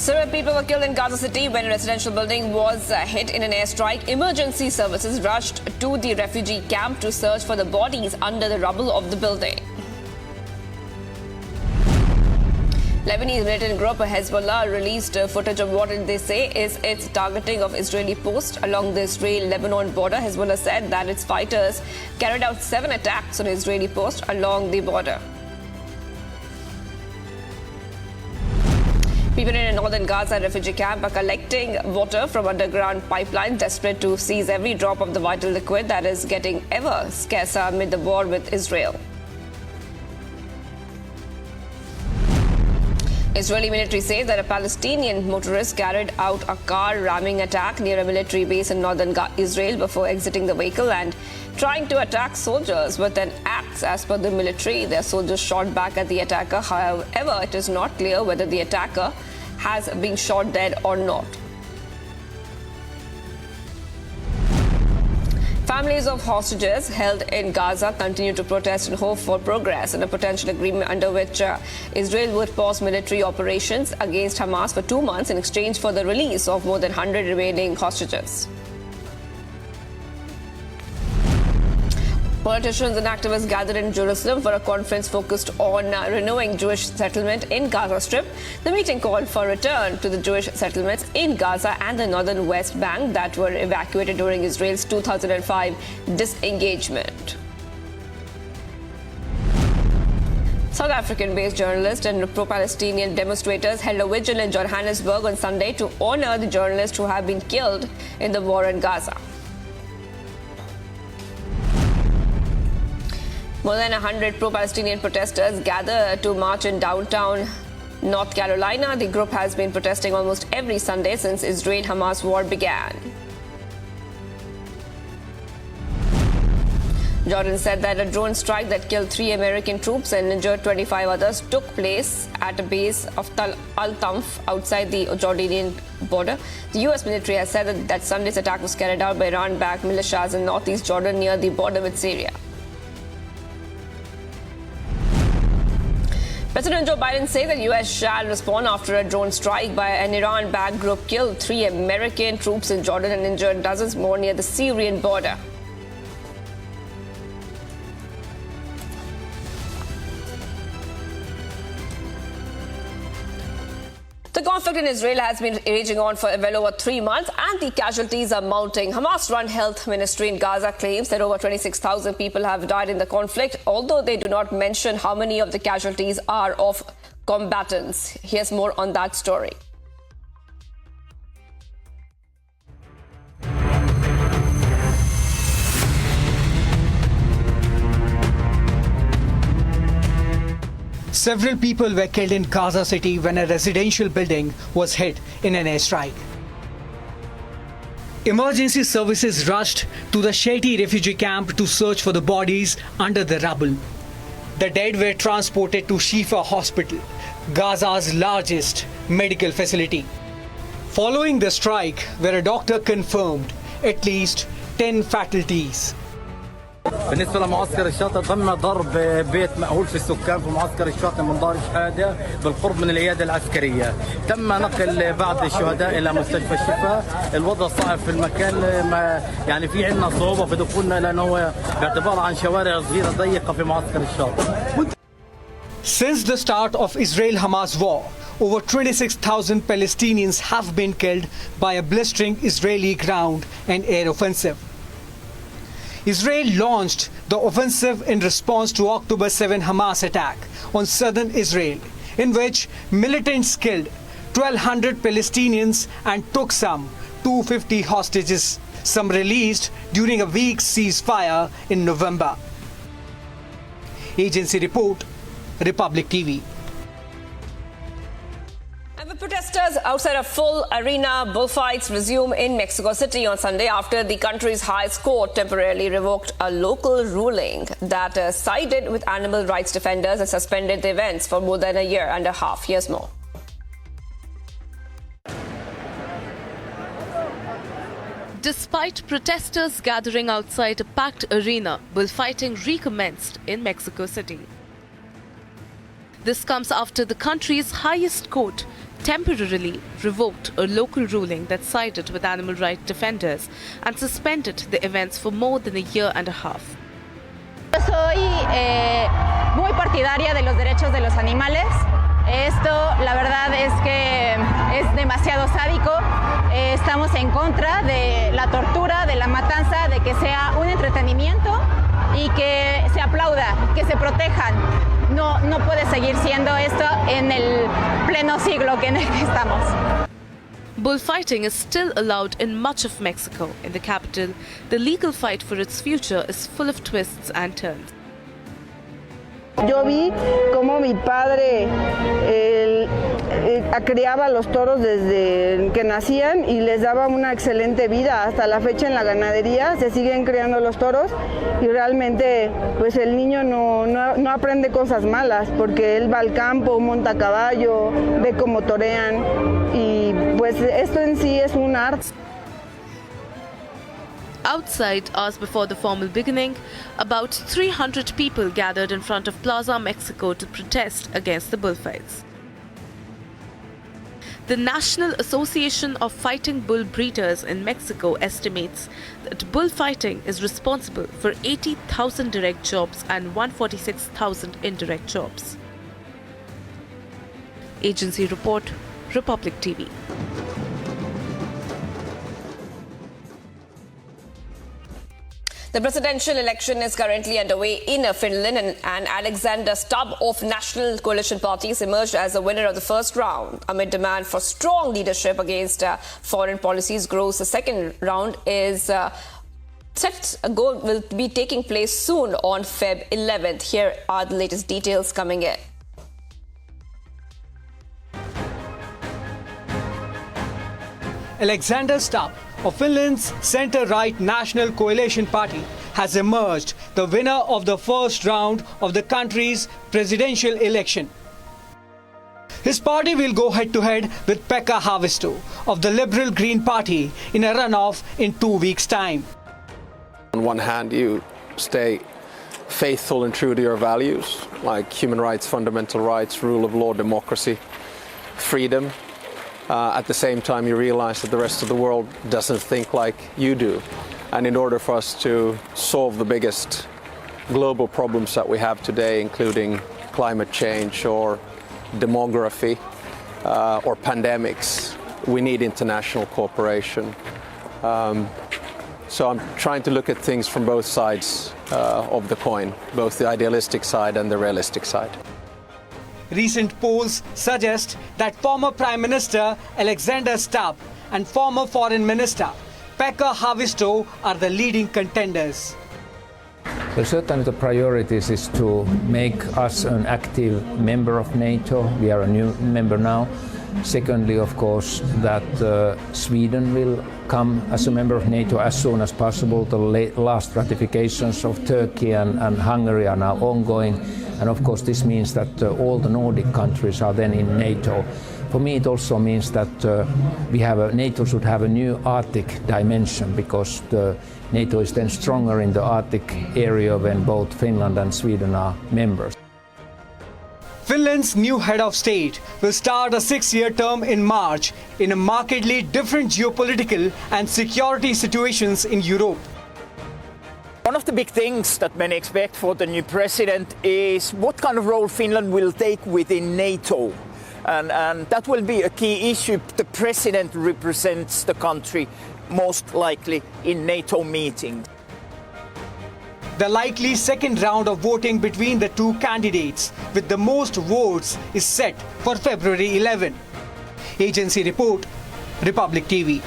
Several people were killed in Gaza City when a residential building was hit in an airstrike. Emergency services rushed to the refugee camp to search for the bodies under the rubble of the building. Lebanese militant group Hezbollah released footage of what they say is its targeting of Israeli posts along the Israel-Lebanon border. Hezbollah said that its fighters carried out 7 attacks on Israeli posts along the border. People in a northern Gaza refugee camp are collecting water from underground pipelines, desperate to seize every drop of the vital liquid that is getting ever scarcer amid the war with Israel. Israeli military says that a Palestinian motorist carried out a car ramming attack near a military base in northern Israel before exiting the vehicle and trying to attack soldiers with an axe. As per the military, their soldiers shot back at the attacker. However, it is not clear whether the attacker has been shot dead or not. Families of hostages held in Gaza continue to protest and hope for progress in a potential agreement under which Israel would pause military operations against Hamas for 2 months in exchange for the release of more than 100 remaining hostages. Politicians and activists gathered in Jerusalem for a conference focused on renewing Jewish settlement in Gaza Strip. The meeting called for a return to the Jewish settlements in Gaza and the northern West Bank that were evacuated during Israel's 2005 disengagement. South African-based journalists and pro-Palestinian demonstrators held a vigil in Johannesburg on Sunday to honor the journalists who have been killed in the war in Gaza. More than 100 pro-Palestinian protesters gathered to march in downtown North Carolina. The group has been protesting almost every Sunday since Israel-Hamas war began. Jordan said that a drone strike that killed 3 American troops and injured 25 others took place at a base of Tal al-Tanf outside the Jordanian border. The U.S. military has said that Sunday's attack was carried out by Iran-backed militias in northeast Jordan near the border with Syria. President Joe Biden says the U.S. shall respond after a drone strike by an Iran-backed group killed 3 American troops in Jordan and injured dozens more near the Syrian border. The conflict in Israel has been raging on for well over 3 months and the casualties are mounting. Hamas-run health ministry in Gaza claims that over 26,000 people have died in the conflict, although they do not mention how many of the casualties are of combatants. Here's more on that story. Several people were killed in Gaza City when a residential building was hit in an airstrike. Emergency services rushed to the Gaza refugee camp to search for the bodies under the rubble. The dead were transported to Shifa Hospital, Gaza's largest medical facility. Following the strike, where a doctor confirmed at least 10 fatalities. بالنسبة لمعسكر الشاطئ تم ضرب بيت مأهول في السكان في معسكر الشاطئ من دار شهادة بالقرب من العيادة العسكرية. تم نقل بعض الشهداء إلى مستشفى الشفاء. الوضع صعب في المكان، يعني في عندنا صعوبة في دخولنا لأنه باعتبار عن شوارع صغيرة ضيقة في معسكر الشاطئ. Since the start of Israel-Hamas war, over 26,000 Palestinians have been killed by a blistering Israeli ground and air offensive. Israel launched the offensive in response to October 7 Hamas attack on southern Israel, in which militants killed 1,200 Palestinians and took some 250 hostages, some released during a week's ceasefire in November. Agency report, Republic TV. And the protesters outside a full arena bullfights resume in Mexico City on Sunday after the country's highest court temporarily revoked a local ruling that sided with animal rights defenders and suspended the events for more than a year and a half. Here's more. Despite protesters gathering outside a packed arena, bullfighting recommenced in Mexico City. This comes after the country's highest court temporarily revoked a local ruling that sided with animal rights defenders and suspended the events for more than a year and a half. Soy muy partidaria de los derechos de los animales. Esto, la verdad es que es demasiado sádico. Estamos en contra de la tortura, de la matanza, de que sea un entretenimiento y que se aplauda, que se protejan. No puede seguir siendo esto en el pleno siglo en el que estamos. Bullfighting is still allowed in much of Mexico. In the capital, the legal fight for its future is full of twists and turns. Yo vi cómo mi padre criaba los toros desde que nacían y les daba una excelente vida. Hasta la fecha en la ganadería se siguen criando los toros y realmente pues el niño no aprende cosas malas porque él va al campo, monta a caballo, ve cómo torean y pues esto en sí es un arte. Outside, hours before the formal beginning, about 300 people gathered in front of Plaza Mexico to protest against the bullfights. The National Association of Fighting Bull Breeders in Mexico estimates that bullfighting is responsible for 80,000 direct jobs and 146,000 indirect jobs. Agency report, Republic TV. The presidential election is currently underway in Finland, and Alexander Stubb of National Coalition Parties emerged as the winner of the first round. Amid demand for strong leadership against foreign policies grows, the second round is will be taking place soon on Feb 11th. Here are the latest details coming in. Alexander Stubb of Finland's centre-right National Coalition Party has emerged the winner of the first round of the country's presidential election. His party will go head-to-head with Pekka Haavisto of the Liberal Green Party in a runoff in 2 weeks' time. On one hand, you stay faithful and true to your values, like human rights, fundamental rights, rule of law, democracy, freedom. At the same time, you realize that the rest of the world doesn't think like you do. And in order for us to solve the biggest global problems that we have today, including climate change or demography or pandemics, we need international cooperation. So I'm trying to look at things from both sides of the coin, both the idealistic side and the realistic side. Recent polls suggest that former Prime Minister Alexander Stubb and former Foreign Minister Pekka Haavisto are the leading contenders. Well, certainly the priorities is to make us an active member of NATO. We are a new member now. Secondly, of course, that Sweden will come as a member of NATO as soon as possible. The last ratifications of Turkey and Hungary are now ongoing. And of course, this means that all the Nordic countries are then in NATO. For me, it also means that NATO should have a new Arctic dimension, because NATO is then stronger in the Arctic area when both Finland and Sweden are members. Finland's new head of state will start a 6-year term in March in a markedly different geopolitical and security situations in Europe. One of the big things that many expect for the new president is what kind of role Finland will take within NATO. And that will be a key issue. The president represents the country most likely in NATO meetings. The likely second round of voting between the two candidates with the most votes is set for February 11. Agency report, Republic TV.